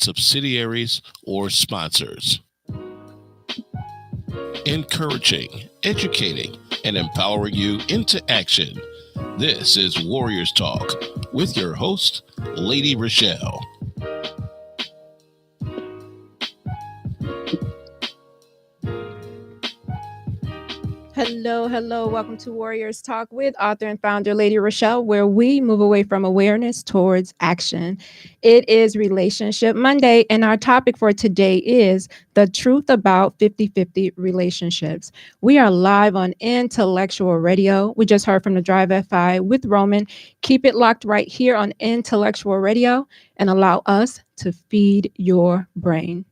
subsidiaries, or sponsors. Encouraging, educating, and empowering you into action. This is Warriors Talk with your host, Lady ReShell. Hello. Welcome to Warriors Talk with author and founder Lady ReShell, where we move away from awareness towards action. It is Relationship Monday, and our topic for today is the truth about 50-50 relationships. We are live on Intellectual Radio. We just heard from the Drive FI with Roland. Keep it locked right here on Intellectual Radio and allow us to feed your brain.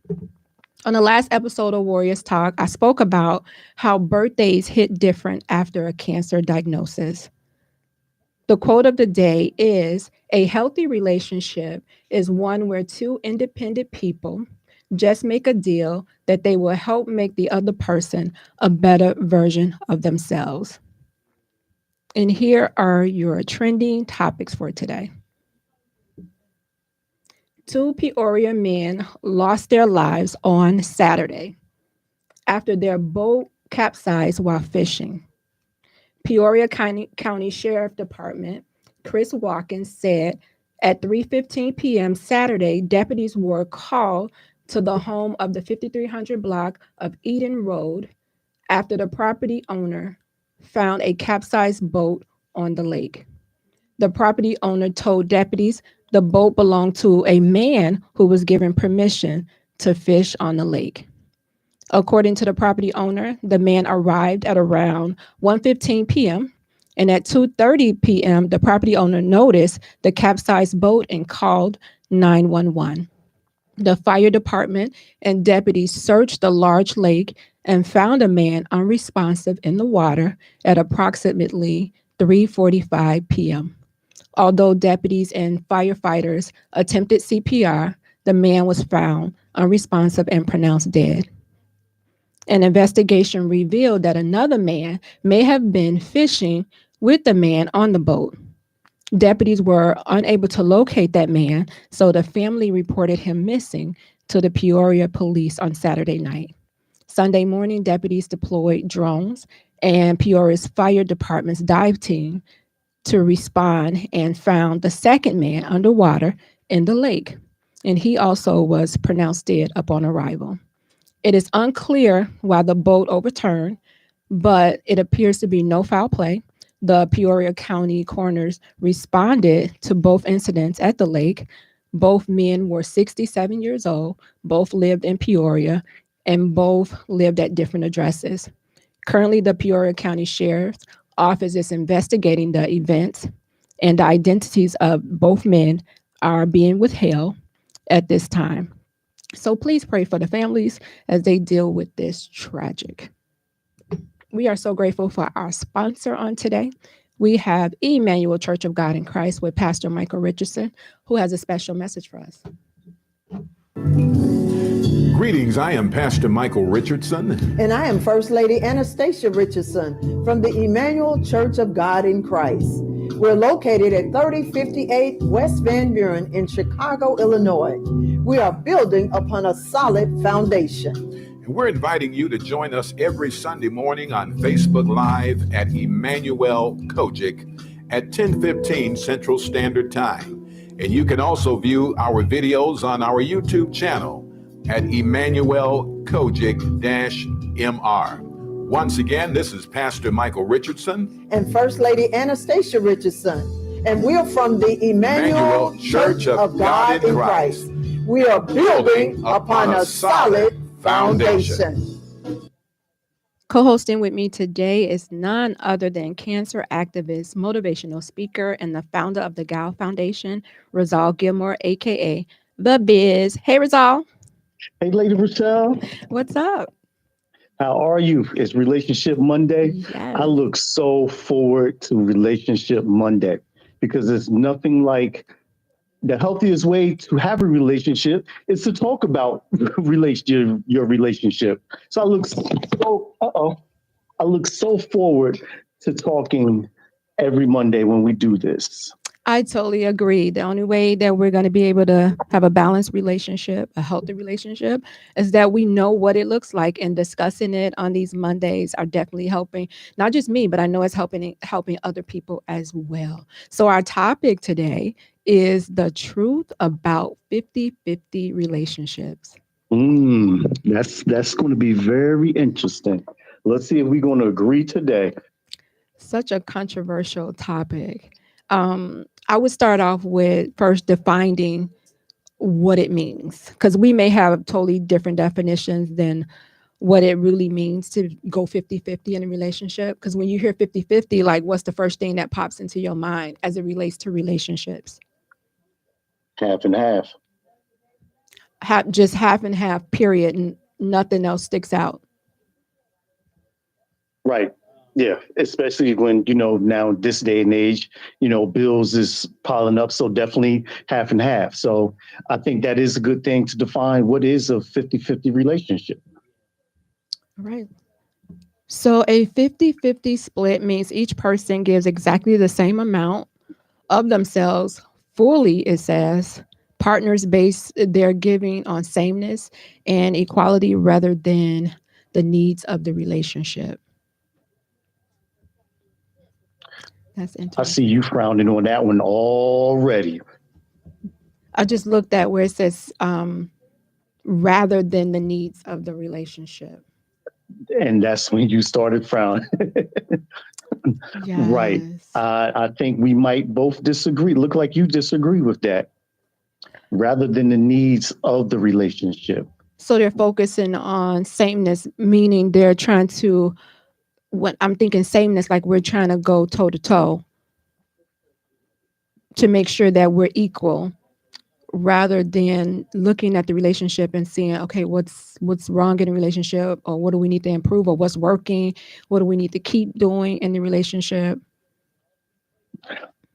On the last episode of Warriors Talk, I spoke about how birthdays hit different after a cancer diagnosis. The quote of the day is, "A healthy relationship is one where two independent people just make a deal that they will help make the other person a better version of themselves." And here are your trending topics for today. Two Peoria men lost their lives on Saturday after their boat capsized while fishing. Peoria County Sheriff Department, Chris Watkins, said at 3:15 p.m. Saturday, deputies were called to the home of the 5300 block of Eden Road after the property owner found a capsized boat on the lake. The property owner told deputies the boat belonged to a man who was given permission to fish on the lake. According to the property owner, the man arrived at around 1:15 p.m. and at 2:30 p.m., the property owner noticed the capsized boat and called 911. The fire department and deputies searched the large lake and found a man unresponsive in the water at approximately 3:45 p.m. Although deputies and firefighters attempted CPR, the man was found unresponsive and pronounced dead. An investigation revealed that another man may have been fishing with the man on the boat. Deputies were unable to locate that man, so the family reported him missing to the Peoria police on Saturday night. Sunday morning, deputies deployed drones and Peoria's fire department's dive team to respond and found the second man underwater in the lake, and he also was pronounced dead upon arrival. It is unclear why the boat overturned, but it appears to be no foul play. The Peoria County coroners responded to both incidents at the lake. Both men were 67 years old, both lived in Peoria, and both lived at different addresses. Currently, the Peoria County Sheriff's Office is investigating the events, and the identities of both men are being withheld at this time. So please pray for the families as they deal with this tragic. We are so grateful for our sponsor on today. We have Emanuel Church of God in Christ with Pastor Michael Richardson, who has a special message for us. Greetings, I am Pastor Michael Richardson. And I am First Lady Anastasia Richardson from the Emanuel Church of God in Christ. We're located at 3058 West Van Buren in Chicago, Illinois. We are building upon a solid foundation. And we're inviting you to join us every Sunday morning on Facebook Live at Emanuel COGIC at 10:15 Central Standard Time. And you can also view our videos on our YouTube channel at Emanuel COGIC-MR. Once again, this is Pastor Michael Richardson and First Lady Anastasia Richardson, and we're from the Emanuel Church of God in Christ. We are building upon a solid foundation. Co-hosting with me today is none other than cancer activist, motivational speaker, and the founder of the Gal Foundation, Rizal Gilmore, aka The Biz. Hey, Rizal. Hey, Lady ReShell. What's up? How are you? It's Relationship Monday. Yes. I look so forward to Relationship Monday because there's nothing like the healthiest way to have a relationship is to talk about your relationship. So I look so forward to talking every Monday when we do this. I totally agree. The only way that we're going to be able to have a balanced relationship, a healthy relationship, is that we know what it looks like, and discussing it on these Mondays are definitely helping not just me, but I know it's helping other people as well. So our topic today is the truth about 50-50 relationships. That's going to be very interesting. Let's see if we're going to agree today. Such a controversial topic. I would start off with first defining what it means, because we may have totally different definitions than what it really means to go 50-50 in a relationship. Because when you hear 50-50, like, what's the first thing that pops into your mind as it relates to relationships? Half and half. Just half and half, period, and nothing else sticks out. Right. Yeah. Especially when, now this day and age, bills is piling up. So definitely half and half. So I think that is a good thing to define what is a 50-50 relationship. Right. So a 50-50 split means each person gives exactly the same amount of themselves fully, it says. Partners base their giving on sameness and equality rather than the needs of the relationship. That's I see interesting. you frowning on that one already. I just looked at where it says rather than the needs of the relationship. And that's when you started frowning. Right. Yes. I think we might both disagree. Look like you disagree with that rather than the needs of the relationship. So they're focusing on sameness, meaning they're trying to, when I'm thinking sameness, like we're trying to go toe to toe to make sure that we're equal, rather than looking at the relationship and seeing, okay, what's wrong in the relationship, or what do we need to improve, or what's working, what do we need to keep doing in the relationship.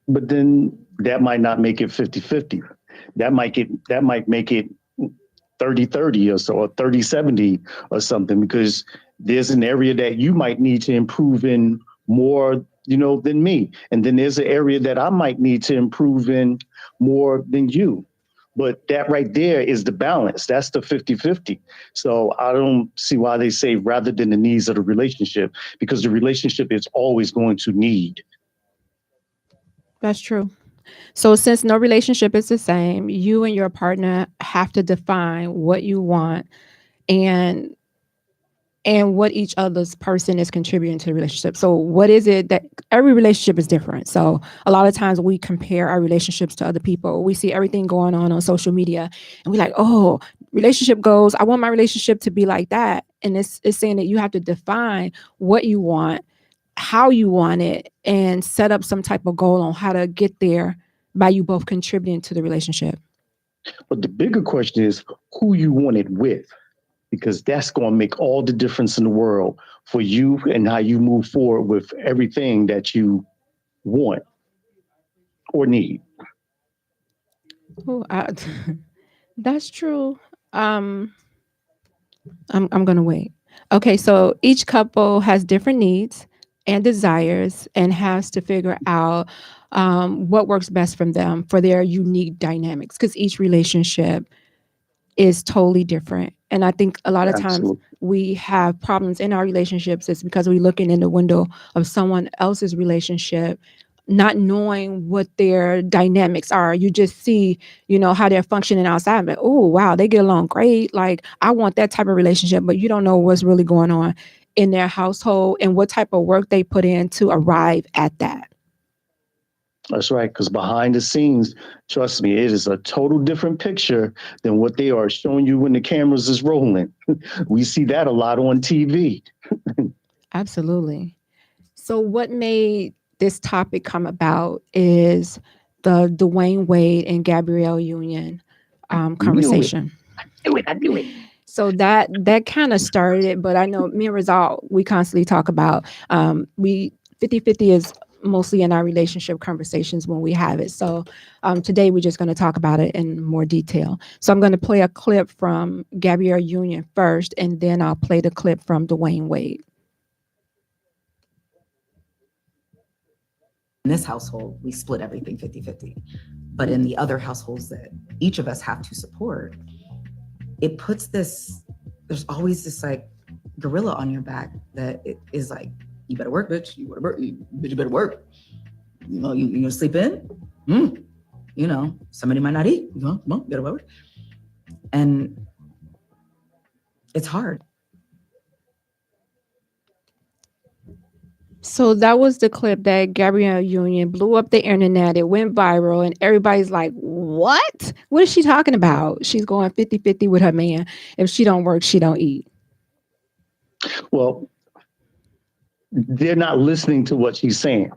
But then that might not make it 50-50. That might make it 30-30 or so, or 30-70 or something, because there's an area that you might need to improve in more, than me. And then there's an area that I might need to improve in more than you. But that right there is the balance. That's the 50-50. So I don't see why they say rather than the needs of the relationship, because the relationship is always going to need. That's true. So since no relationship is the same, you and your partner have to define what you want, and what each other's person is contributing to the relationship. So what is it that every relationship is different. So a lot of times we compare our relationships to other people. We see everything going on social media, and we're like, oh, relationship goals, I want my relationship to be like that. And it's saying that you have to define what you want, how you want it, and set up some type of goal on how to get there by you both contributing to the relationship. But the bigger question is who you want it with, because that's going to make all the difference in the world for you and how you move forward with everything that you want or need. Oh, that's true. Um, I'm gonna wait. Okay, so each couple has different needs and desires, and has to figure out what works best from them for their unique dynamics, because each relationship is totally different. And I think a lot of times Absolutely. we have problems in our relationships is because we're looking in the window of someone else's relationship, not knowing what their dynamics are. You just see, how they're functioning outside. But oh wow, they get along great. Like, I want that type of relationship, but you don't know what's really going on in their household and what type of work they put in to arrive at that. That's right. Because behind the scenes, trust me, it is a total different picture than what they are showing you when the cameras is rolling. We see that a lot on TV. Absolutely. So what made this topic come about is the Dwyane Wade and Gabrielle Union Knew it. conversation. I knew it. So that kind of started it, but I know me and Rizal, we constantly talk about we 50-50 is mostly in our relationship conversations when we have it. So today we're just going to talk about it in more detail. So I'm going to play a clip from Gabrielle Union first, and then I'll play the clip from Dwyane Wade. In this household, we split everything 50-50. But in the other households that each of us have to support, it puts this, there's always this like gorilla on your back that it is like, you better work, bitch. You better work. Bitch, you better work. You know, you gonna sleep in? You know, somebody might not eat. You know, come on, you better work. And it's hard. So that was the clip that Gabrielle Union blew up the internet. It went viral and everybody's like, what? What is she talking about? She's going 50-50 with her man. If she don't work, she don't eat. Well, they're not listening to what she's saying.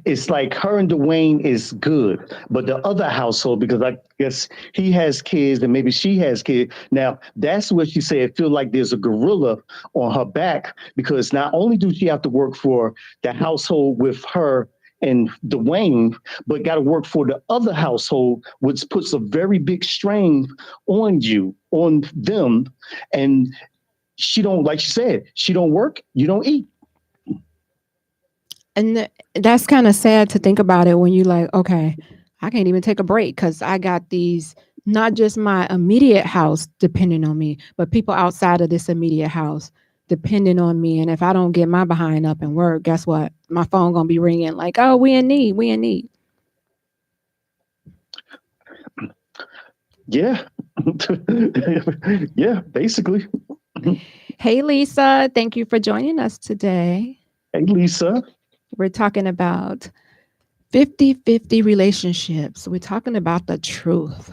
It's like her and Dwyane is good, but the other household, because I guess he has kids and maybe she has kids. Now, that's what she said. Feel like there's a gorilla on her back, because not only do she have to work for the household with her and Dwyane, but got to work for the other household, which puts a very big strain on you, on them. And she don't, like she said, she don't work, you don't eat. And that's kind of sad to think about it when you're like, okay, I can't even take a break because I got these, not just my immediate house depending on me, but people outside of this immediate house depending on me. And if I don't get my behind up and work, guess what? My phone going to be ringing like, oh, we in need. Yeah. Yeah, basically. Hey, Lisa, thank you for joining us today. Hey, Lisa. We're talking about 50-50 relationships. We're talking about the truth.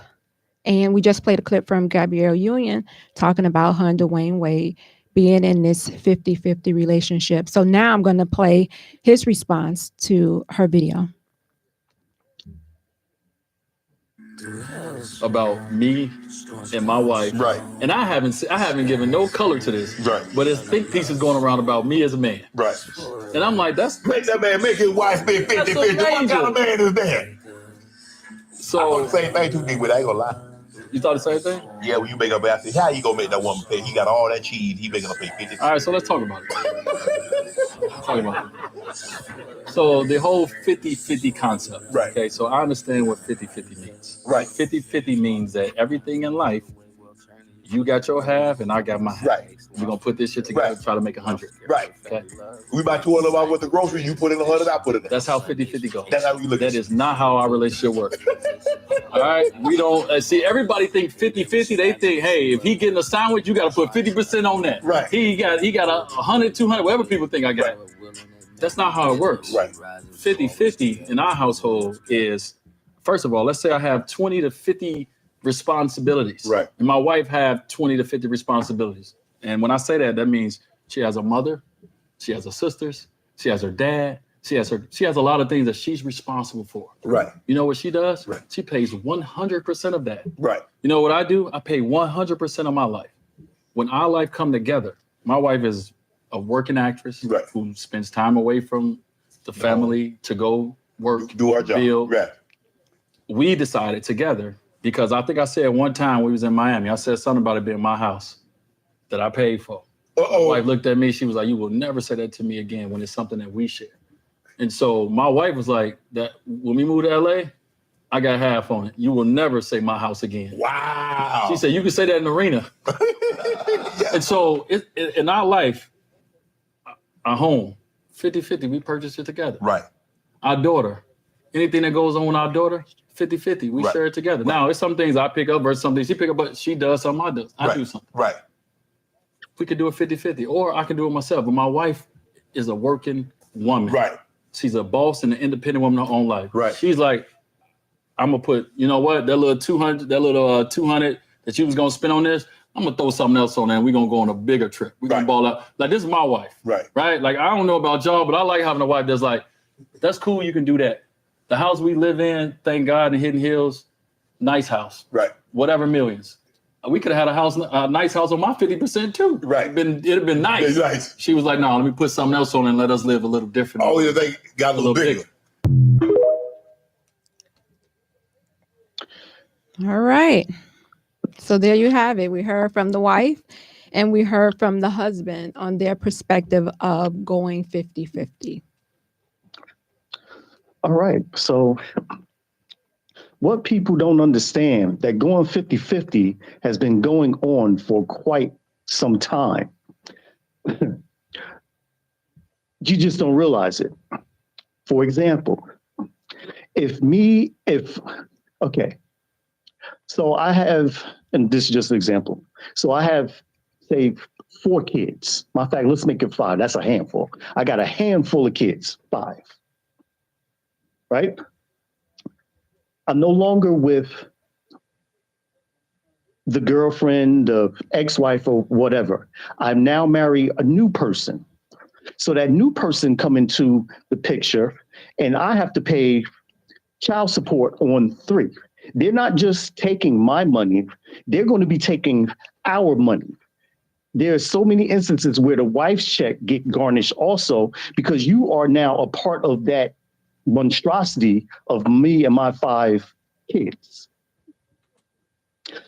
And we just played a clip from Gabrielle Union talking about her and Dwyane Wade being in this 50-50 relationship. So now I'm going to play his response to her video. About me and my wife, right? And I haven't given no color to this, right? But there's think pieces going around about me as a man, right? And I'm like, make that man make his wife be 50-50. What kind of man is that? So I thought the same thing too, D. With I ain't gonna lie. You thought the same thing? Yeah, when you make up after, how you gonna make that woman pay? He got all that cheese. He making her pay 50. All right, so let's talk about it. So the whole 50-50 concept. Right. Okay, so I understand what 50-50 means. Right. 50-50 means that everything in life, you got your half and I got my half. Right. We're gonna put this shit together and try to make 100. Right. Okay. We buy 200 about with the grocery, you put in 100, I put it in. That's how 50-50 goes. That's how we look at it. That is not how our relationship works. All right. We don't see everybody think 50-50. They think, hey, if he getting a sandwich, you gotta put 50% on that. Right. He got 100, 200, whatever people think I got. Right. That's not how it works. Right. 50-50 in our household is, first of all, let's say I have 20 to 50 responsibilities. Right. And my wife have 20 to 50 responsibilities. And when I say that, that means she has a mother, she has her sisters, she has her dad, she has a lot of things that she's responsible for. Right. You know what she does? Right. She pays 100% of that. Right. You know what I do? I pay 100% of my life. When our life come together, my wife is a working actress who spends time away from the family to go work, do our job. Build. Right. We decided together, because I think I said one time we was in Miami, I said something about it being my house that I paid for. My wife looked at me, she was like, you will never say that to me again when it's something that we share. And so my wife was like, that when we moved to LA, I got half on it. You will never say my house again. Wow. She said, you can say that in the arena. Yeah. And so in our life, our home, 50-50, we purchased it together. Right. Our daughter, anything that goes on with our daughter, 50-50, we share it together. Right. Now, it's some things I pick up versus some things she pick up, but she does something, I do something. Right. We could do it 50-50, or I can do it myself. But my wife is a working woman. Right. She's a boss and an independent woman in her own life. Right. She's like, I'm gonna put, you know what, that little 200 that you was gonna spend on this, I'm gonna throw something else on there and we're gonna go on a bigger trip. We're gonna ball out. Like, this is my wife. Right. Right? Like, I don't know about y'all, but I like having a wife that's like, that's cool, you can do that. The house we live in, thank God, in Hidden Hills, nice house. Right. Whatever millions. We could have had a nice house on my 50% too. Right. It'd have been nice. It's nice. She was like, no, let me put something else on and let us live a little different. Oh, yeah, they got a little bigger. All right. So there you have it. We heard from the wife and we heard from the husband on their perspective of going 50-50. All right. So what people don't understand that going 50-50 has been going on for quite some time. You just don't realize it. For example, okay, so I have, and this is just an example. So I have, say, 4 kids. Matter of fact, let's make it 5. That's a handful. I got a handful of kids, 5, right? I'm no longer with the girlfriend, the ex-wife, or whatever. I'm now married a new person. So that new person come into the picture, and I have to pay child support on 3. They're not just taking my money, they're going to be taking our money. There are so many instances where the wife's check get garnished also because you are now a part of that monstrosity of me and my 5 kids.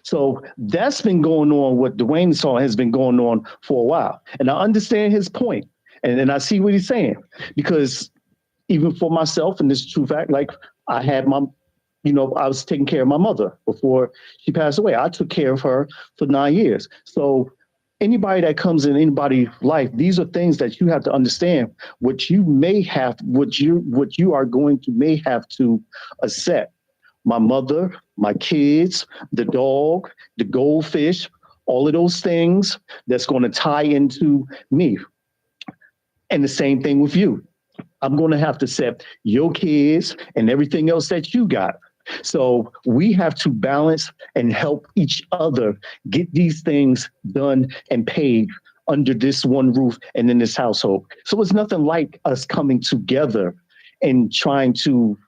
So that's been going on. What Dwyane saw has been going on for a while. And I understand his point. And I see what he's saying, because even for myself, and this is true fact, like I had I was taking care of my mother before she passed away. I took care of her for 9 years. So anybody that comes in anybody's life, these are things that you have to understand, what you are going to may have to accept. My mother, my kids, the dog, the goldfish, all of those things that's going to tie into me. And the same thing with you. I'm going to have to accept your kids and everything else that you got. So we have to balance and help each other get these things done and paid under this one roof and in this household. So it's nothing like us coming together and trying to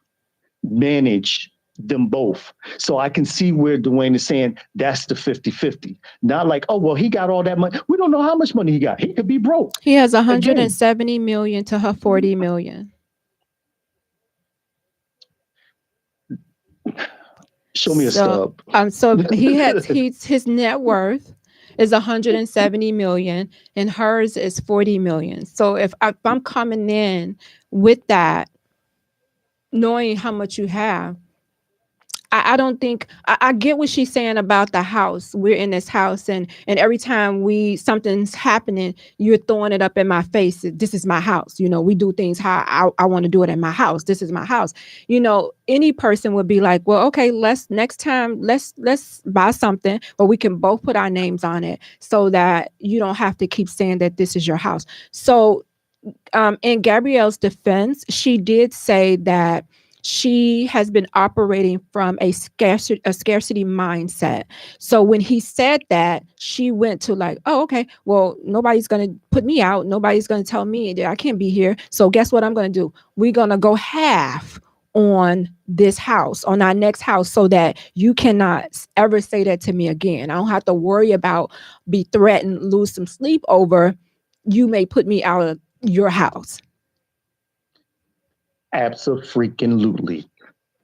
manage them both. So I can see where Dwyane is saying that's the 50-50. Not like, oh, well, he got all that money. We don't know how much money he got. He could be broke. He has 170 million to her 40 million. Show me a stub. So his net worth is 170 million and hers is 40 million. So if I'm coming in with that, knowing how much you have, I don't think I get what she's saying about the house. We're in this house, and every time something's happening, you're throwing it up in my face. This is my house. We do things how I want to do it in my house. This is my house. Any person would be like, well, okay, next time let's buy something, but we can both put our names on it so that you don't have to keep saying that this is your house. So, in Gabrielle's defense, she did say that she has been operating from a scarcity mindset. So when he said that, she went to like, oh, okay, well, nobody's going to put me out. Nobody's going to tell me that I can't be here. So guess what I'm going to do? We're going to go half on this house, on our next house, so that you cannot ever say that to me again. I don't have to worry about be threatened, lose some sleep over, you may put me out of your house. Absolutely.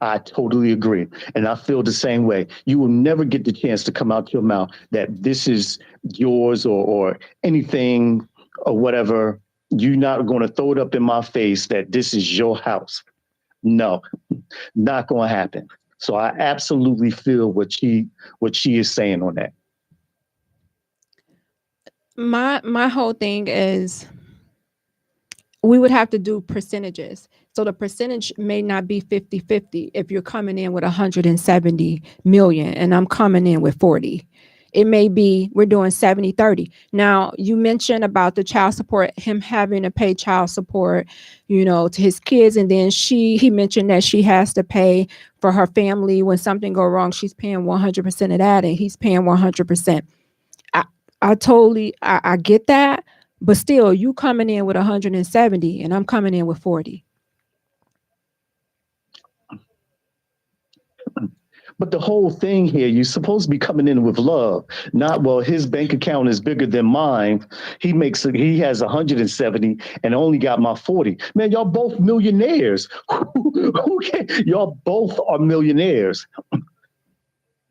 I totally agree. And I feel the same way. You will never get the chance to come out your mouth that this is yours or anything or whatever. You're not going to throw it up in my face that this is your house. No, not going to happen. So I absolutely feel what she is saying on that. My whole thing is we would have to do percentages. So the percentage may not be 50-50 if you're coming in with 170 million and I'm coming in with 40. It may be we're doing 70-30. Now, you mentioned about the child support, him having to pay child support, to his kids. And then he mentioned that she has to pay for her family. When something go wrong, she's paying 100% of that and he's paying 100%. I get that. But still, you coming in with 170 and I'm coming in with 40. But the whole thing here, you're supposed to be coming in with love, not, well, his bank account is bigger than mine. He has 170 and only got my 40. Man, y'all both millionaires. Y'all both are millionaires.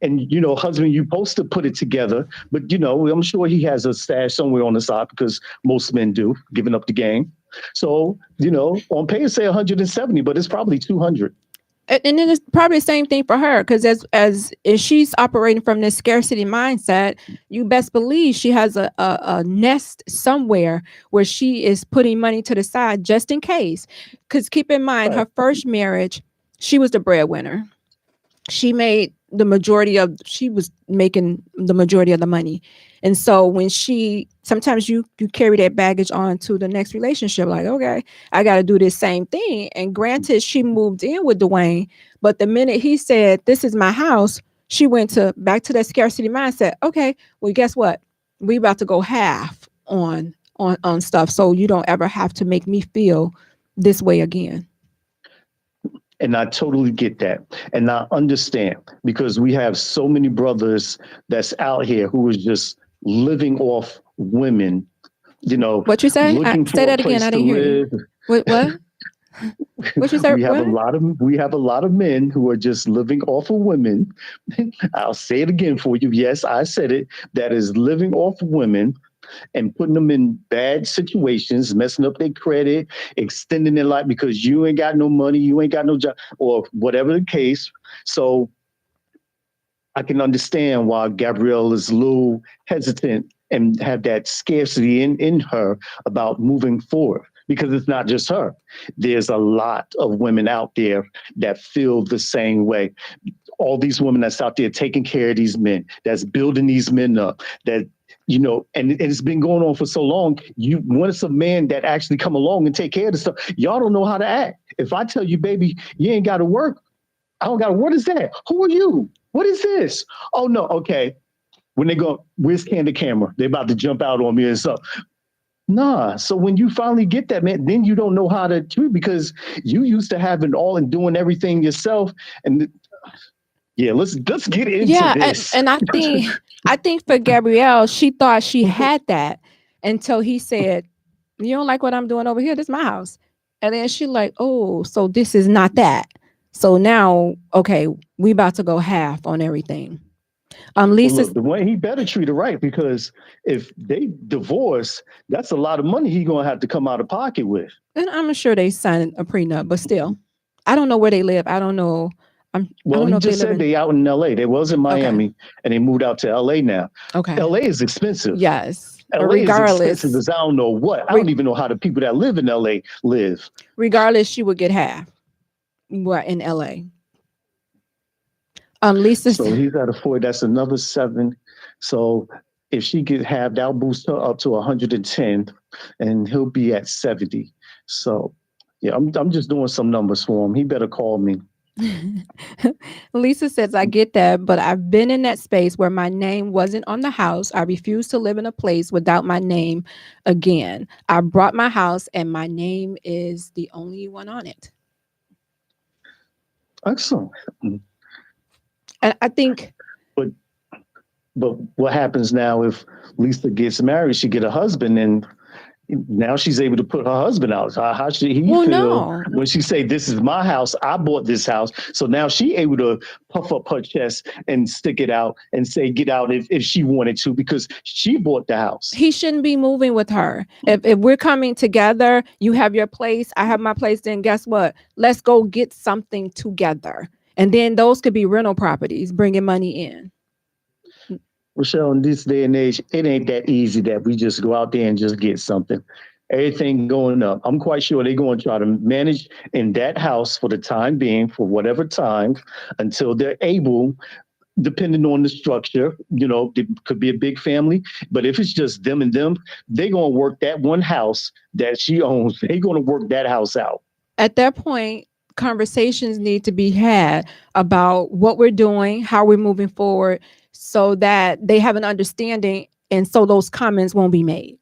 And, husband, you're supposed to put it together. But, I'm sure he has a stash somewhere on the side because most men do, giving up the game. So, on paper say 170, but it's probably 200. And then it's probably the same thing for her, because as if she's operating from this scarcity mindset, you best believe she has a nest somewhere where she is putting money to the side just in case. Because keep in mind, her first marriage, she was the breadwinner. She was making the majority of the money. And so when sometimes you carry that baggage on to the next relationship, like, okay, I got to do this same thing. And granted, she moved in with Dwyane, but the minute he said, this is my house, she went back to that scarcity mindset. Okay, well, guess what? We about to go half on stuff. So you don't ever have to make me feel this way again. And I totally get that. And I understand, because we have so many brothers that's out here who is just living off women, What you say? Say that again. I didn't hear you. What? What you say? We have a lot of men who are just living off of women. I'll say it again for you. Yes, I said it. That is living off of women and putting them in bad situations, messing up their credit, extending their life because you ain't got no money, you ain't got no job, or whatever the case. So I can understand why Gabrielle is a little hesitant and have that scarcity in her about moving forward, because it's not just her. There's a lot of women out there that feel the same way. All these women that's out there taking care of these men, that's building these men up, that and it's been going on for so long. When it's a man that actually come along and take care of the stuff, y'all don't know how to act. If I tell you, baby, you ain't got to work, I don't got to. What is that? Who are you? What is this? Oh no, okay. When they go, where's the camera? They about to jump out on me and stuff. Nah. So when you finally get that, man, then you don't know how to treat, because you used to having all and doing everything yourself. And yeah, let's get into this. And I think for Gabrielle, she thought she had that until he said, you don't like what I'm doing over here? This is my house. And then she like, oh, so this is not that. So now, okay, we about to go half on everything. Lisa, well, look, the way he better treat her right, because if they divorce, that's a lot of money he gonna have to come out of pocket with. And I'm sure they signed a prenup, but still, I don't know where they live. I don't know. He just said they out in LA. They was in Miami, and they moved out to LA now. Okay. LA is expensive. Yes. LA is expensive as I don't know what. I don't even know how the people that live in LA live. Regardless, she would get half. What in LA? Lisa. So he's at a 40. That's another 7. So if she get half, that'll boost her up to 110, and he'll be at 70. So yeah, I'm just doing some numbers for him. He better call me. Lisa says, I get that, but I've been in that space where my name wasn't on the house. I refuse to live in a place without my name again. I brought my house and my name is the only one on it. Excellent. And I think, but what happens now if Lisa gets married? She get a husband, and now she's able to put her husband out. How should he feel when she say, "This is my house. I bought this house." So now she able to puff up her chest and stick it out and say, "Get out," if she wanted to, because she bought the house. He shouldn't be moving with her. If we're coming together, you have your place, I have my place. Then guess what? Let's go get something together. And then those could be rental properties, bringing money in. ReShell, in this day and age, it ain't that easy that we just go out there and just get something. Everything going up. I'm quite sure they're going to try to manage in that house for the time being, for whatever time, until they're able, depending on the structure. It could be a big family, but if it's just them and them, they're going to work that one house that she owns. They're going to work that house out. At that point, conversations need to be had about what we're doing, how we're moving forward, so that they have an understanding, and so those comments won't be made,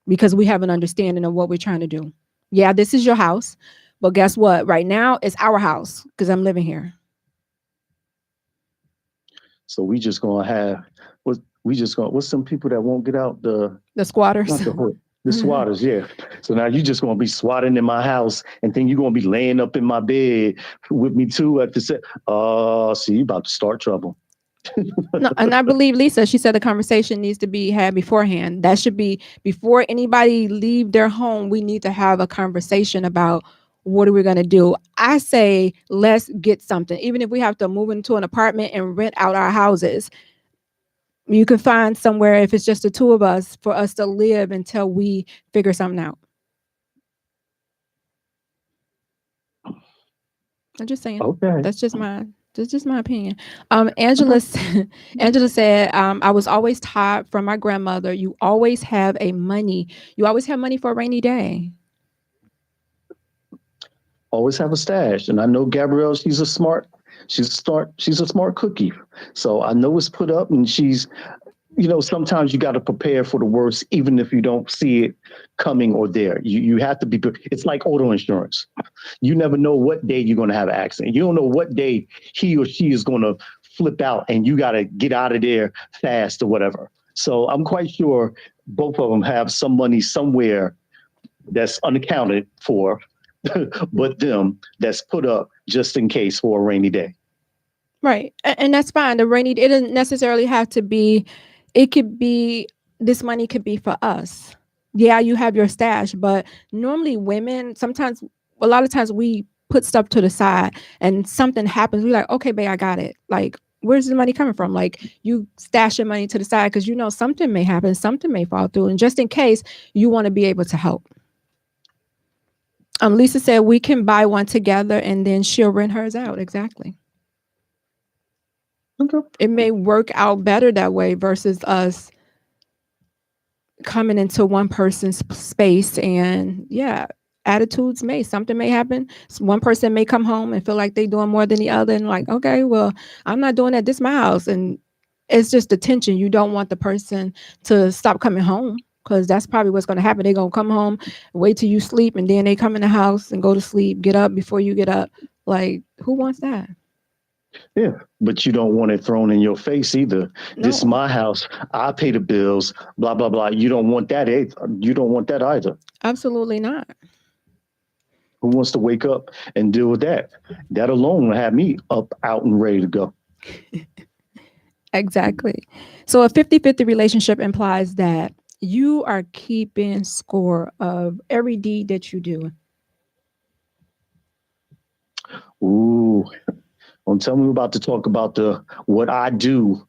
because we have an understanding of what we're trying to do. Yeah, this is your house, but guess what? Right now, it's our house because I'm living here. So we just gonna have what's some people that won't get out, the squatters. The squatters, yeah. So now you just gonna be swatting in my house, and then you're gonna be laying up in my bed with me too at the set. So you about to start trouble. No, and I believe Lisa, she said the conversation needs to be had beforehand. That should be before anybody leave their home. We need to have a conversation about what are we going to do. I say, let's get something. Even if we have to move into an apartment and rent out our houses, you can find somewhere, if it's just the two of us, for us to live until we figure something out. I'm just saying. Okay. That's just my opinion. Angela said, I was always taught from my grandmother, you always have money for a rainy day. Always have a stash. And I know Gabrielle, she's a smart cookie. So I know it's put up, and she's, sometimes you got to prepare for the worst, even if you don't see it coming or there. You have to be, it's like auto insurance. You never know what day you're going to have an accident. You don't know what day he or she is going to flip out, and you got to get out of there fast or whatever. So I'm quite sure both of them have some money somewhere that's unaccounted for, but them that's put up just in case for a rainy day. Right. And that's fine. It doesn't necessarily have to be, it could be, this money could be for us. Yeah, you have your stash, but normally women, a lot of times we put stuff to the side and something happens. We're like, okay, babe, I got it. Like, where's the money coming from? Like, you stash your money to the side because something may happen, something may fall through. And just in case, you want to be able to help. Lisa said we can buy one together and then she'll rent hers out. Exactly. Okay. It may work out better that way versus us coming into one person's space, and something may happen. One person may come home and feel like they're doing more than the other, and like, okay, well, I'm not doing that. This is my house. And it's just the tension. You don't want the person to stop coming home, because that's probably what's going to happen. They're going to come home, wait till you sleep, and then they come in the house and go to sleep, get up before you get up. Like, who wants that? Yeah, but you don't want it thrown in your face either. No. This is my house. I pay the bills, blah, blah, blah. You don't want that. You don't want that either. Absolutely not. Who wants to wake up and deal with that? That alone will have me up, out, and ready to go. Exactly. So a 50-50 relationship implies that you are keeping score of every deed that you do. Ooh, don't tell me about to talk about the what I do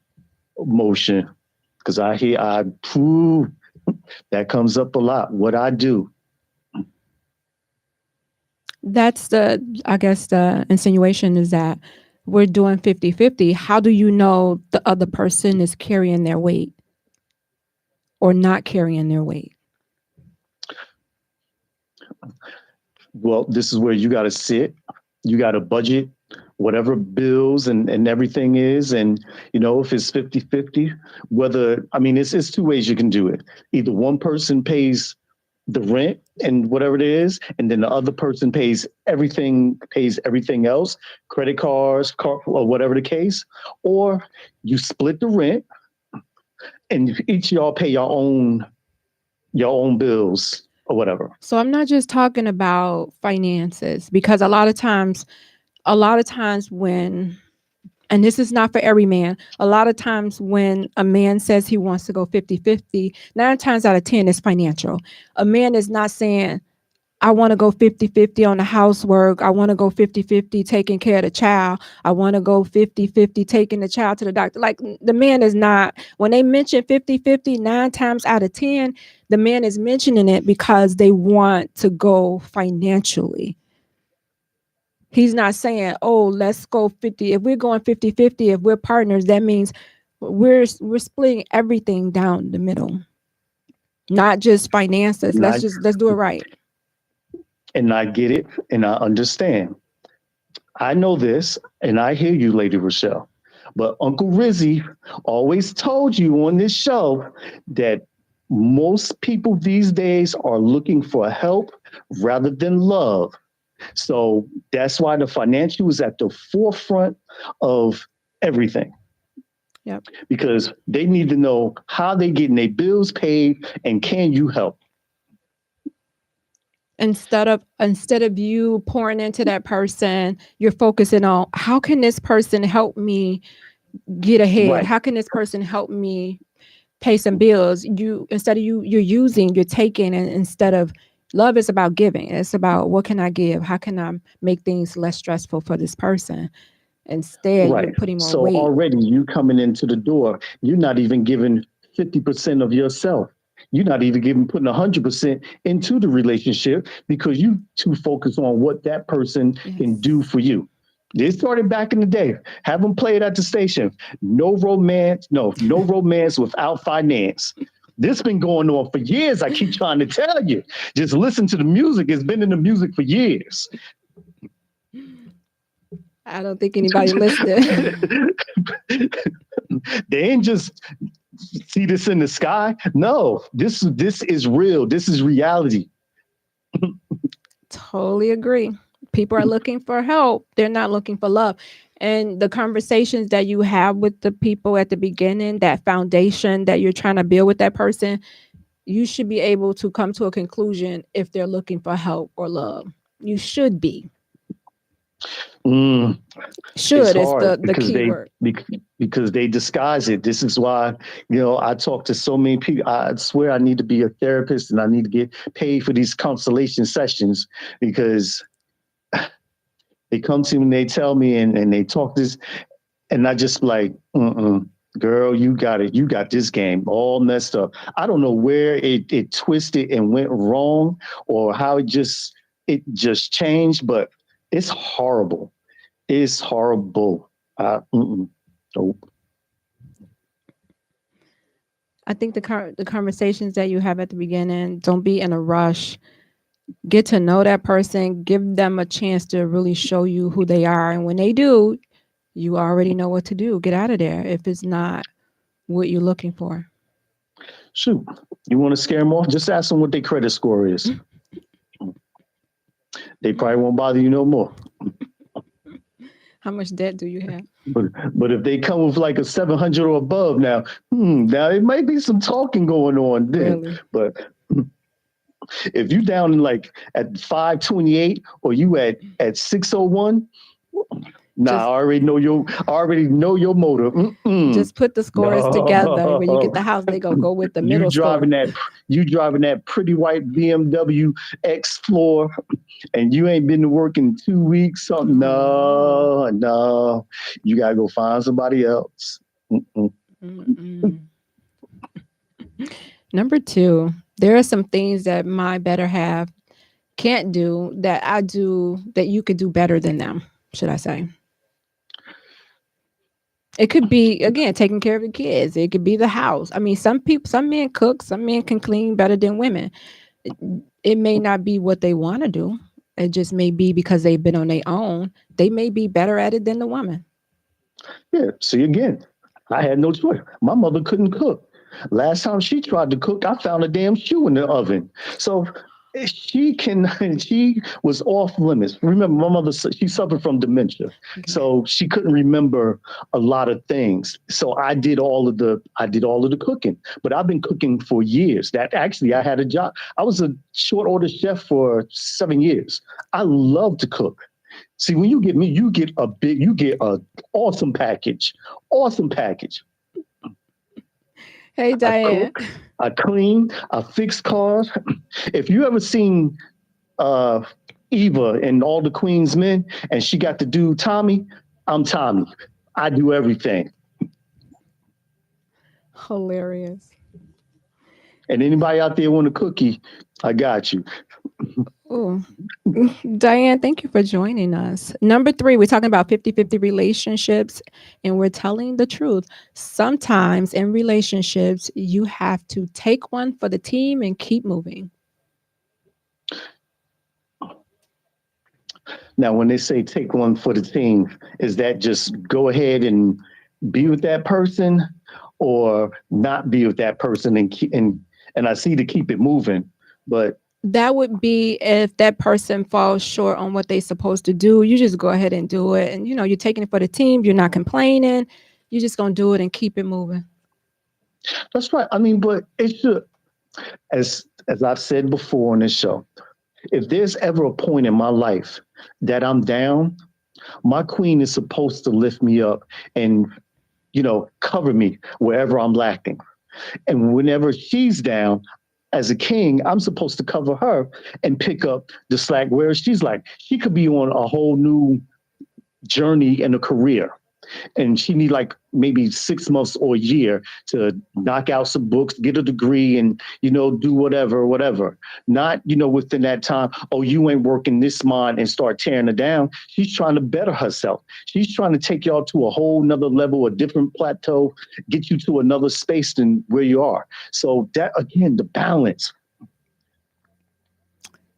motion, because that comes up a lot. What I do. That's the insinuation is that we're doing 50-50. How do you know the other person is carrying their weight or not carrying their weight? Well, this is where you got to sit. You got to budget whatever bills and everything is. And, if it's 50-50, it's two ways you can do it. Either one person pays the rent and whatever it is, and then the other person pays everything else, credit cards, or whatever the case, or you split the rent and each of y'all pay your own bills or whatever. So I'm not just talking about finances, because a lot of times when, and this is not for every man, a lot of times when a man says he wants to go 50-50, 9 times out of 10 is financial. A man is not saying, I want to go 50-50 on the housework. I want to go 50-50 taking care of the child. I want to go 50-50 taking the child to the doctor. Like, the man is not, when they mention 50-50, 9 times out of 10, the man is mentioning it because they want to go financially. He's not saying, oh, let's go 50. If we're going 50-50, if we're partners, that means we're splitting everything down the middle, not just finances. Let's do it right. And I get it, and I understand. I know this, and I hear you, Lady ReShell. But Uncle Rizzy always told you on this show that most people these days are looking for help rather than love. So that's why the financial is at the forefront of everything. Yep. Because they need to know how they're getting their bills paid and can you help? Instead of you pouring into that person, you're focusing on how can this person help me get ahead? Right. How can this person help me pay some bills? You're using, you're taking, and instead of love is about giving. It's about what can I give? How can I make things less stressful for this person? Instead, you're Right. putting more So weight. already you coming into the door, you're not even giving 50% of yourself. You're not even putting 100% into the relationship because you too focused on what that person can do for you. This started back in the day. Have them play it at the station. No romance without finance. This been going on for years. I keep trying to tell you. Just listen to the music. It's been in the music for years. I don't think anybody listening. They ain't just see this in the sky. No, this is real. This is reality. Totally agree. People are looking for help. They're not looking for love. And the conversations that you have with the people at the beginning, that foundation that you're trying to build with that person, you should be able to come to a conclusion if they're looking for help or love. You should be. Should is the key word. Because they disguise it. This is why, I talk to so many people. I swear I need to be a therapist and I need to get paid for these constellation sessions because they come to me and they tell me and they talk this and I just like, girl, you got it. You got this game all messed up. I don't know where it twisted and went wrong or how it just changed, but it's horrible. It's horrible. Nope. I think the conversations that you have at the beginning, don't be in a rush. Get to know that person. Give them a chance to really show you who they are. And when they do, you already know what to do. Get out of there if it's not what you're looking for. Shoot, you want to scare them off? Just ask them what their credit score is. They probably won't bother you no more. How much debt do you have? But if they come with like a 700 or above now it might be some talking going on then. Really? But if you down like at 528 or you at 601, I already know your motive. Just put the scores together. When you get the house, they go with the middle score. You driving that pretty white BMW X4 and you ain't been to work in 2 weeks. So no, you gotta go find somebody else. Number 2, there are some things that my better half can't do that I do that you could do better than them, should I say. It could be, again, taking care of the kids. It could be the house. I mean, some men cook, some men can clean better than women. It may not be what they want to do. It just may be because they've been on their own. They may be better at it than the woman. Yeah. See, again, I had no choice. My mother couldn't cook. Last time she tried to cook, I found a damn shoe in the oven. So she was off limits. Remember, my mother, she suffered from dementia. Okay. So she couldn't remember a lot of things. So I did all of the cooking, but I've been cooking for years. That actually, I had a job. I was a short order chef for 7 years. I love to cook. See, when you get me, you get a awesome package. Hey, Dwyane. I clean, I fix cars. If you ever seen Eva and All the Queen's Men, and she got to do Tommy, I'm Tommy. I do everything. Hilarious. And anybody out there want a cookie, I got you. Oh, Dwyane, thank you for joining us. Number 3, we're talking about 50-50 relationships, and we're telling the truth. Sometimes in relationships, you have to take one for the team and keep moving. Now, when they say take one for the team, is that just go ahead and be with that person or not be with that person and I see to keep it moving, but that would be if that person falls short on what they're supposed to do. You just go ahead and do it. And, you're taking it for the team. You're not complaining. You're just going to do it and keep it moving. That's right. I mean, but it should, as I've said before on this show, if there's ever a point in my life that I'm down, my queen is supposed to lift me up and cover me wherever I'm lacking. And whenever she's down, as a king, I'm supposed to cover her and pick up the slack where she's like. She could be on a whole new journey in a career. And she need like maybe 6 months or a year to knock out some books, get a degree, and, do whatever. Not, within that time, oh, you ain't working this mind and start tearing her down. She's trying to better herself. She's trying to take y'all to a whole nother level, a different plateau, get you to another space than where you are. So that, again, the balance.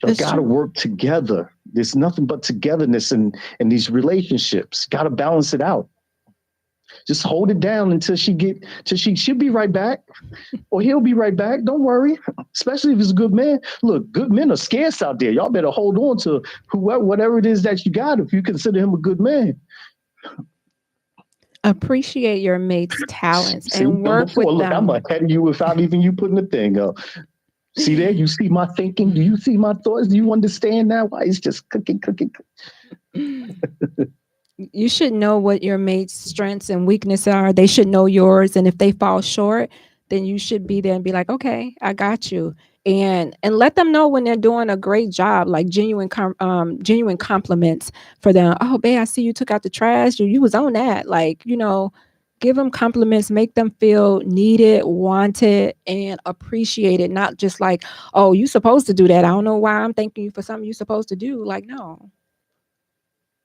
You got to work together. There's nothing but togetherness in these relationships. Got to balance it out. Just hold it down until she'll be right back, or he'll be right back. Don't worry, especially if it's a good man. Look, good men are scarce out there. Y'all better hold on to whatever it is that you got if you consider him a good man. Appreciate your mate's talents and work with them. Look, I'm ahead of you without even you putting the thing up. See there? You see my thinking? Do you see my thoughts? Do you understand now why it's just cooking? You should know what your mate's strengths and weaknesses are. They should know yours. And if they fall short, then you should be there and be like, okay, I got you. And let them know when they're doing a great job, like genuine compliments for them. Oh, babe, I see you took out the trash. You was on that. Like, give them compliments, make them feel needed, wanted, and appreciated. Not just like, oh, you supposed to do that. I don't know why I'm thanking you for something you're supposed to do. Like, no.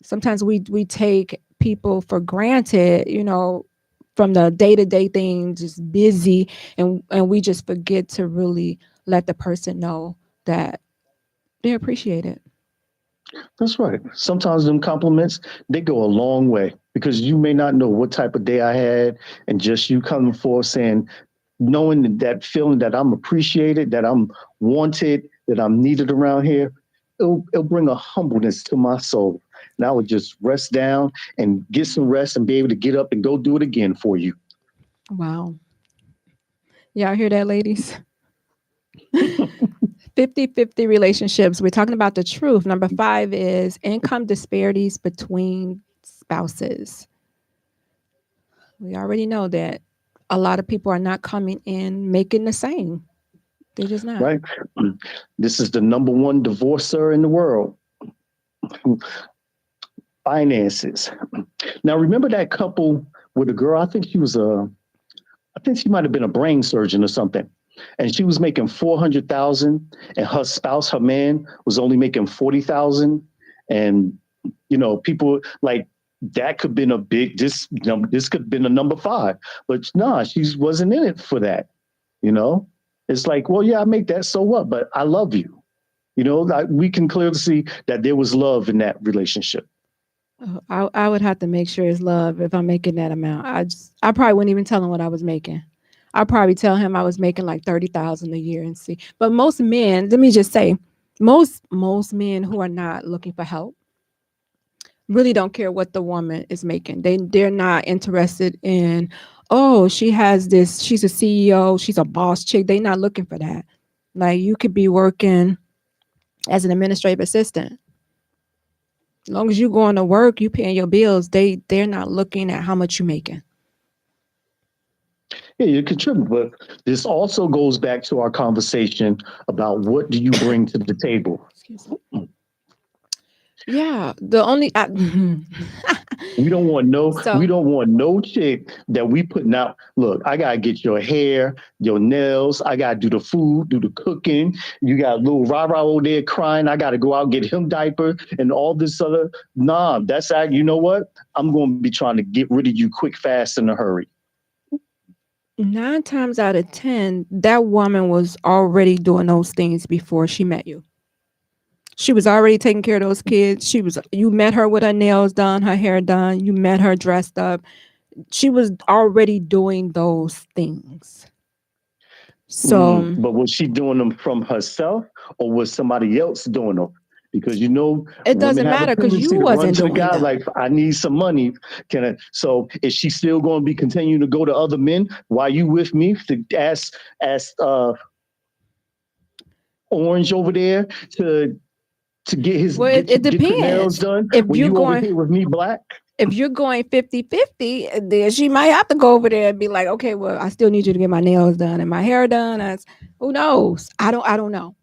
Sometimes we take people for granted, from the day-to-day thing, just busy, and we just forget to really let the person know that they appreciate it. That's right. Sometimes them compliments, they go a long way, because you may not know what type of day I had, and just you coming forth saying, knowing that feeling that I'm appreciated, that I'm wanted, that I'm needed around here, it'll bring a humbleness to my soul. And I would just rest down and get some rest and be able to get up and go do it again for you. Wow. Y'all hear that, ladies? 50-50 relationships. We're talking about the truth. Number 5 is income disparities between spouses. We already know that a lot of people are not coming in making the same. They're just not. Right. This is the number 1 divorcer in the world. Finances. Now, remember that couple with a girl? I think she might have been a brain surgeon or something. And she was making $400,000, and her spouse, her man, was only making $40,000. And, people like that could have been this could have been a number 5, but nah, she wasn't in it for that. It's like, well, yeah, I make that. So what? But I love you. We can clearly see that there was love in that relationship. I would have to make sure it's love if I'm making that amount. I probably wouldn't even tell him what I was making. I'd probably tell him I was making like $30,000 a year and see. But most men, let me just say, most men who are not looking for help really don't care what the woman is making. They're not interested in, oh, she has this, she's a CEO, she's a boss chick. They're not looking for that. Like, you could be working as an administrative assistant. As long as you're going to work, you paying your bills, they're not looking at how much you're making. Yeah, you contribute, but this also goes back to our conversation about what do you bring to the table. Excuse me. Yeah, the only we don't want no chick that we putting out. Look, I gotta get your hair, your nails. I gotta do the food, do the cooking. You got little rah-rah over there crying. I gotta go out and get him diaper and all this other. Nah, that's that. You know what? I'm gonna be trying to get rid of you quick, fast, in a hurry. 9 times out of 10, that woman was already doing those things before she met you. She was already taking care of those kids. You met her with her nails done, her hair done. You met her dressed up. She was already doing those things. So, but was she doing them from herself, or was somebody else doing them? Because it doesn't matter, because you wasn't doing them. Like, I need some money. So is she still going to be continuing to go to other men while you with me to ask Orange over there to get his it depends. nails done? If when you over going here with me, Black. if you're going 50-50, then she might have to go over there and be like, okay, well, I still need you to get my nails done and my hair done. Who knows? I don't know.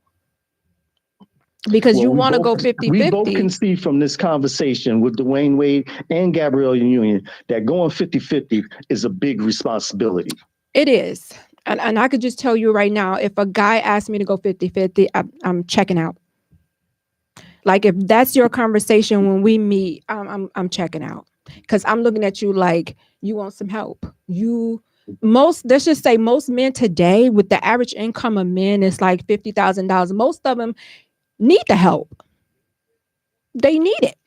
Because you want to go 50-50. We both can see from this conversation with Dwyane Wade and Gabrielle Union that going 50-50 is a big responsibility. It is. And I could just tell you right now, if a guy asked me to go 50-50, I'm checking out. Like if that's your conversation when we meet, I'm checking out. Because I'm looking at you like you want some help. Let's just say most men today with the average income of men is like $50,000. Most of them need the help. They need it.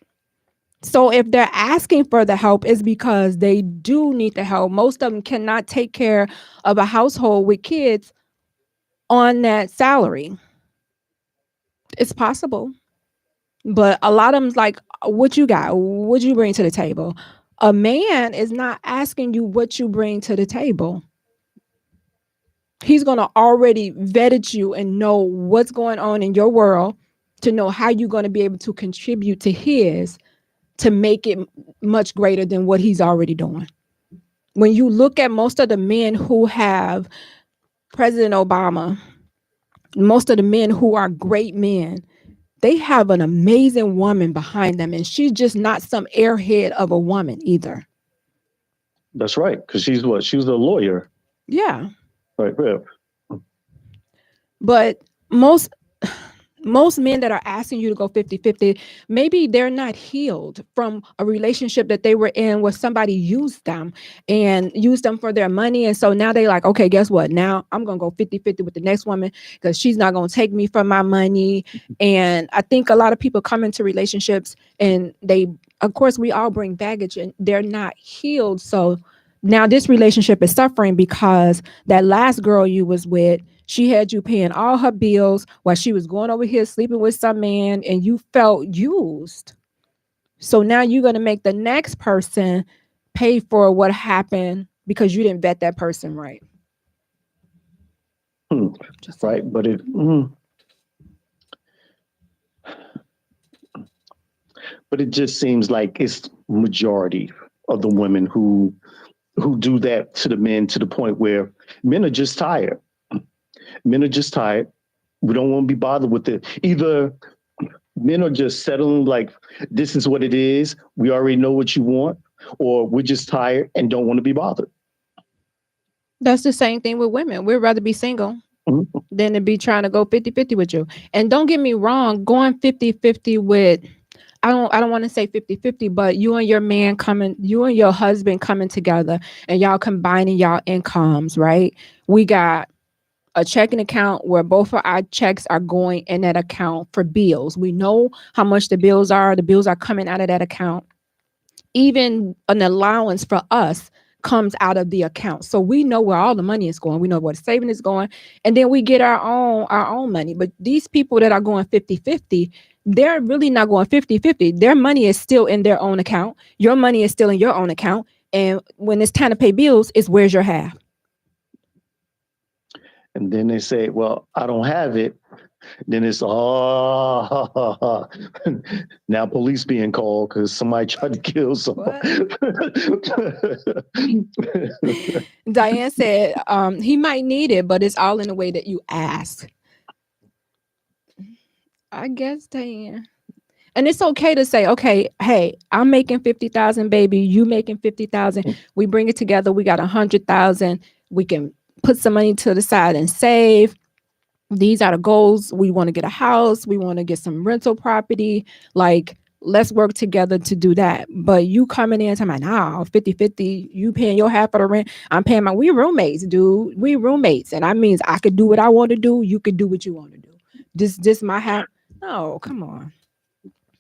So if they're asking for the help, it's because they do need the help. Most of them cannot take care of a household with kids on that salary. It's possible. But a lot of them's like, what you got? What you bring to the table? A man is not asking you what you bring to the table. He's going to already vetted you and know what's going on in your world to know how you're going to be able to contribute to his to make it much greater than what he's already doing. When you look at most of the men who have President Obama, most of the men who are great men, they have an amazing woman behind them. And she's just not some airhead of a woman either. That's right. Because she's what? She was a lawyer. Yeah. Right. Yeah. But most men that are asking you to go 50-50, maybe they're not healed from a relationship that they were in where somebody used them for their money. And so now they like, okay, guess what? Now I'm going to go 50-50 with the next woman because she's not going to take me for my money. And I think a lot of people come into relationships and of course, we all bring baggage and they're not healed. So now this relationship is suffering because that last girl you was with, she had you paying all her bills while she was going over here sleeping with some man and you felt used. So now you're going to make the next person pay for what happened because you didn't vet that person right. Right. But it just seems like it's majority of the women who do that to the men to the point where men are just tired. Men are just tired. We don't want to be bothered with it. Either men are just settling like, this is what it is. We already know what you want, or we're just tired and don't want to be bothered. That's the same thing with women. We'd rather be single than to be trying to go 50-50 with you. And don't get me wrong, going 50-50 with, I don't want to say 50-50, but you and your husband coming together and y'all combining y'all incomes, right? We got a checking account where both of our checks are going in that account for bills. We know how much the bills are. The bills are coming out of that account. Even an allowance for us comes out of the account. So we know where all the money is going. We know where the saving is going. And then we get our own money. But these people that are going 50-50, they're really not going 50-50. Their money is still in their own account. Your money is still in your own account. And when it's time to pay bills, it's where's your half? And then they say, well, I don't have it. Then it's, now police being called because somebody tried to kill someone. Dwyane said he might need it, but it's all in the way that you ask. I guess, Dwyane. And it's okay to say, okay, hey, I'm making 50,000, baby. You making 50,000. We bring it together. We got 100,000. We can put some money to the side and save. These are the goals. We want to get a house. We want to get some rental property. Like, let's work together to do that. But you coming in and talking about, 50-50, you paying your half of the rent. I'm paying we roommates, dude. We roommates. And that means I could do what I want to do. You could do what you want to do. This my half. No, come on.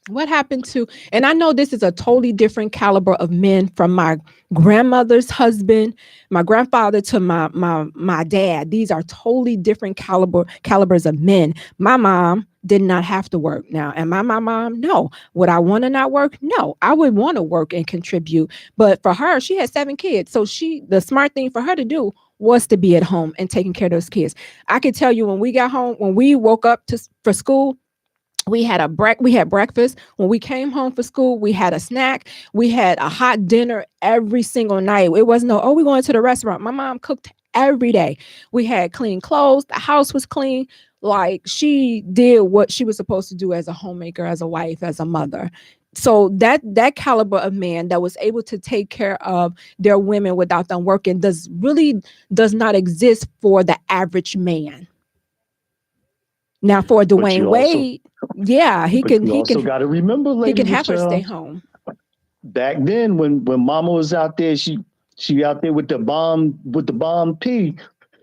What happened to, and I know this is a totally different caliber of men from my grandmother's husband, my grandfather to my dad. These are totally different calibers of men. My mom did not have to work. Now, am I my mom? No. Would I want to not work? No. I would want to work and contribute. But for her, she had 7 kids. So the smart thing for her to do was to be at home and taking care of those kids. I can tell you when we got home, when we woke up for school, We had breakfast. When we came home from school, we had a snack. We had a hot dinner every single night. It wasn't we're going to the restaurant. My mom cooked every day. We had clean clothes. The house was clean. Like, she did what she was supposed to do as a homemaker, as a wife, as a mother. So that caliber of man that was able to take care of their women without them working does not exist for the average man. Now, for Dwyane Wade, he got to remember, he can have her stay home. Back then, when Mama was out there, she out there with the bomb P,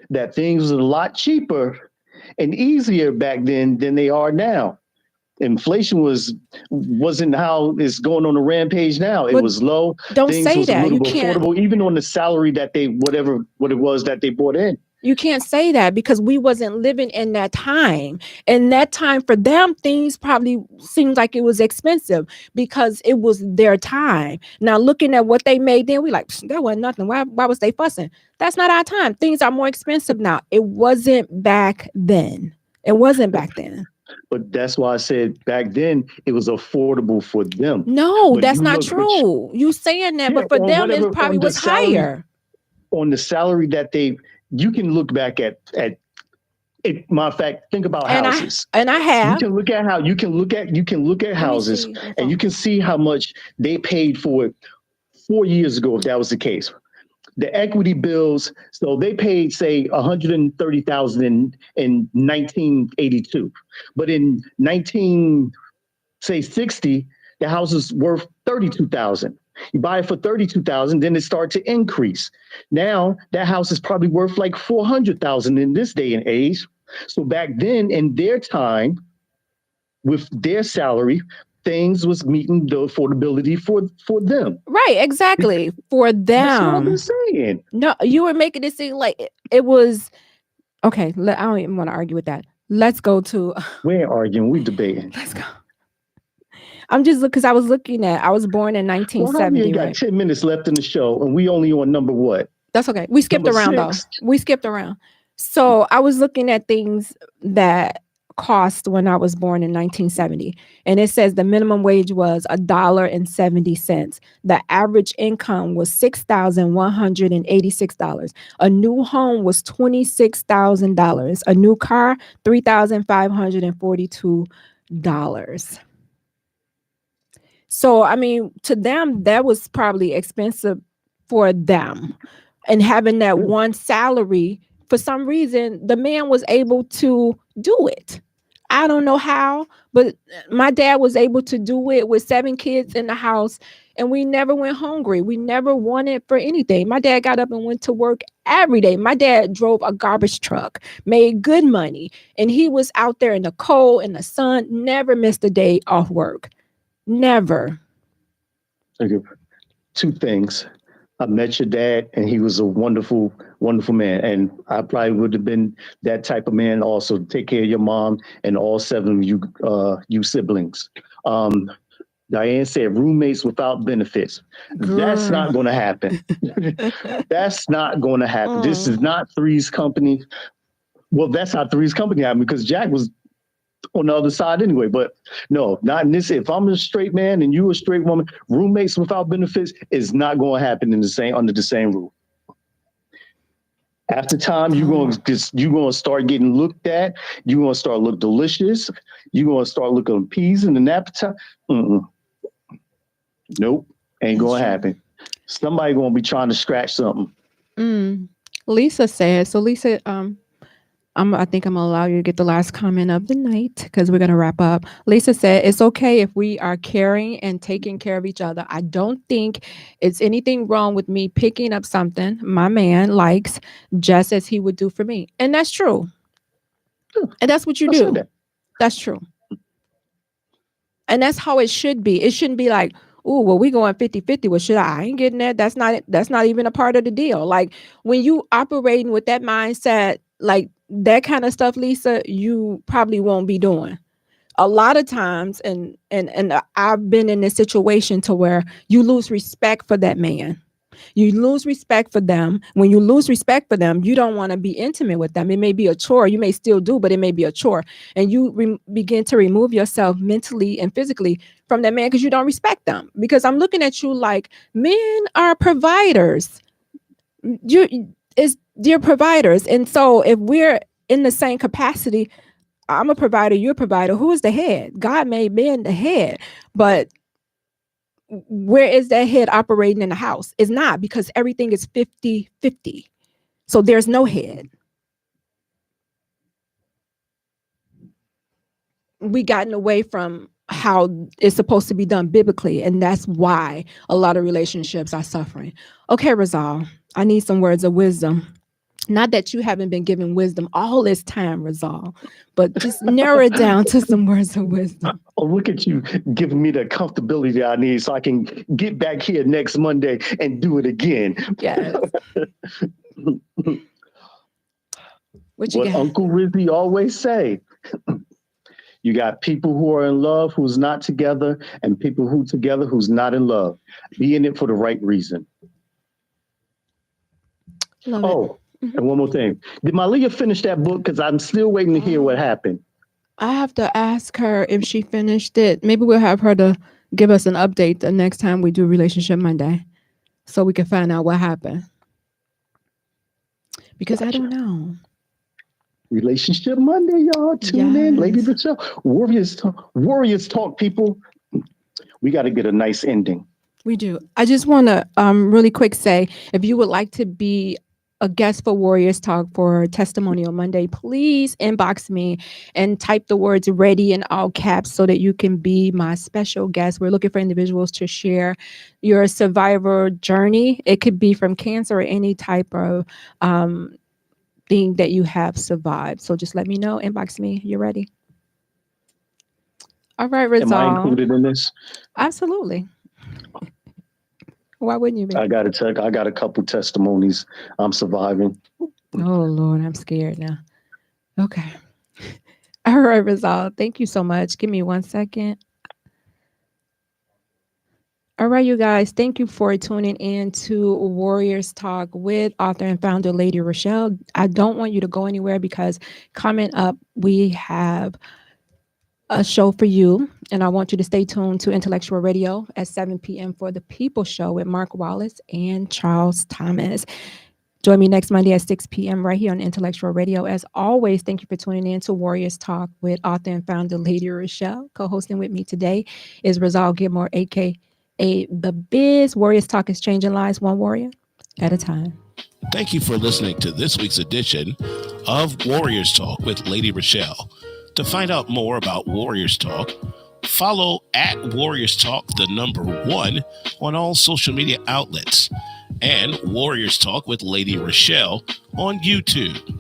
that things was a lot cheaper and easier back then than they are now. Inflation wasn't how it's going on a rampage now. It was low. Don't things say was that. A little affordable, even on the salary that what it was that they brought in. You can't say that, because we wasn't living in that time. And that time for them, things probably seemed like it was expensive because it was their time. Now, looking at what they made then, we like, that wasn't nothing. Why was they fussing? That's not our time. Things are more expensive now. It wasn't back then. But that's why I said back then it was affordable for them. No, but that's not true. You saying that, but for them, it probably was higher. On the salary that you can look back at it. Matter of fact, think about houses. I have. You can look at houses, and you can see how much they paid for it 4 years ago, if that was the case. The equity bills, so they paid, say, $130,000 in 1982, but in 1960, the house is worth $32,000. You buy it for $32,000, then it starts to increase. Now that house is probably worth like $400,000 in this day and age. So back then, in their time, with their salary, things was meeting the affordability for them. Right, exactly. For them. That's what I'm saying. No, you were making it seem like it was okay. I don't even want to argue with that. Let's go to. We ain't arguing. We debating. Let's go. I'm just because I was born in 1970. We got 10 minutes left in the show, and we only on number what? That's okay. We skipped around though. We skipped around. So I was looking at things that cost when I was born in 1970, and it says the minimum wage was $1.70. The average income was $6,186. A new home was $26,000. A new car, $3,542. So, I mean, to them, that was probably expensive for them. And having that one salary, for some reason, the man was able to do it. I don't know how, but my dad was able to do it with 7 kids in the house, and we never went hungry. We never wanted for anything. My dad got up and went to work every day. My dad drove a garbage truck, made good money, and he was out there in the cold, in the sun, never missed a day off work. Never. Okay. 2 things. I met your dad, and he was a wonderful, wonderful man. And I probably would have been that type of man also. Take care of your mom and all 7 of you siblings. Diane said roommates without benefits. That's not going to happen. That's not going to happen. This is not Three's Company. Well, that's how Three's Company happened, because Jack was on the other side anyway. But no, not in this. If I'm a straight man and you a straight woman, roommates without benefits is not going to happen under the same roof. After time, you're going to start getting looked at. You're going to start look delicious. You're going to start looking appeasing and appetite. Nope, ain't going to happen. Somebody going to be trying to scratch something. Lisa said. So Lisa, I think I'm gonna allow you to get the last comment of the night, because we're gonna wrap up. Lisa said, it's okay if we are caring and taking care of each other. I don't think it's anything wrong with me picking up something my man likes just as he would do for me. And that's true. And that's what you do. That's true. And that's how it should be. It shouldn't be like, oh, well, we going 50-50. Well, should I ain't getting that. That's not even a part of the deal. Like, when you operating with that mindset, like that kind of stuff, Lisa, you probably won't be doing. A lot of times, and I've been in this situation to where you lose respect for that man. You lose respect for them. When you lose respect for them, you don't want to be intimate with them. It may be a chore. You may still do, but it may be a chore. And you begin to remove yourself mentally and physically from that man because you don't respect them. Because I'm looking at you like men are providers. You're providers. And so if we're in the same capacity, I'm a provider, you're a provider. Who is the head? God made men the head. But where is that head operating in the house? It's not, because everything is 50-50. So there's no head. We gotten away from how it's supposed to be done biblically. And that's why a lot of relationships are suffering. Okay, Rizal, I need some words of wisdom. Not that you haven't been given wisdom all this time, Rizal, but just narrow it down to some words of wisdom. Oh, look at you giving me the comfortability I need so I can get back here next Monday and do it again. Yes. What Uncle Rizzy always say, you got people who are in love who's not together, and people who together who's not in love. Be in it for the right reason. Love it. And one more thing. Did Malia finish that book? Because I'm still waiting to hear what happened. I have to ask her if she finished it. Maybe we'll have her to give us an update the next time we do Relationship Monday so we can find out what happened. Because I don't know. Relationship Monday, y'all. Tune in. Lady ReShell. Warriors talk, people. We got to get a nice ending. We do. I just want to really quick say, if you would like to be a guest for Warriors Talk for Testimonial Monday, please inbox me and type the words ready in all caps so that you can be my special guest. We're looking for individuals to share your survivor journey. It could be from cancer or any type of thing that you have survived. So just let me know. Inbox me. You're ready. All right, Rizal. Am I included in this? Absolutely. Why wouldn't you be? I got a couple testimonies. I'm surviving. Oh, Lord, I'm scared now. Okay. All right, Rizal. Thank you so much. Give me 1 second. All right, you guys. Thank you for tuning in to Warriors Talk with author and founder Lady ReShell. I don't want you to go anywhere because coming up, we have a show for you, and I want you to stay tuned to Intellectual Radio at 7 p.m. for the People Show with Mark Wallace and Charles Thomas. Join me next Monday at 6 p.m. right here on Intellectual Radio. As always, thank you for tuning in to Warriors Talk with author and founder Lady ReShell. Co-hosting with me today is Rizal Gilmore, aka The Biz. Warriors Talk is changing lives one warrior at a time. Thank you for listening to this week's edition of Warriors Talk with Lady ReShell. To find out more about Warriors Talk, follow at Warriors Talk, the number 1, on all social media outlets, and Warriors Talk with Lady ReShell on YouTube.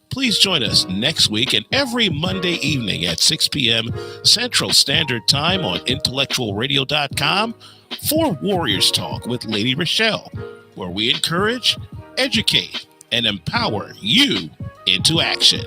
Please join us next week and every Monday evening at 6 p.m. Central Standard Time on IntellectualRadio.com for Warriors Talk with Lady ReShell, where we encourage, educate, and empower you into action.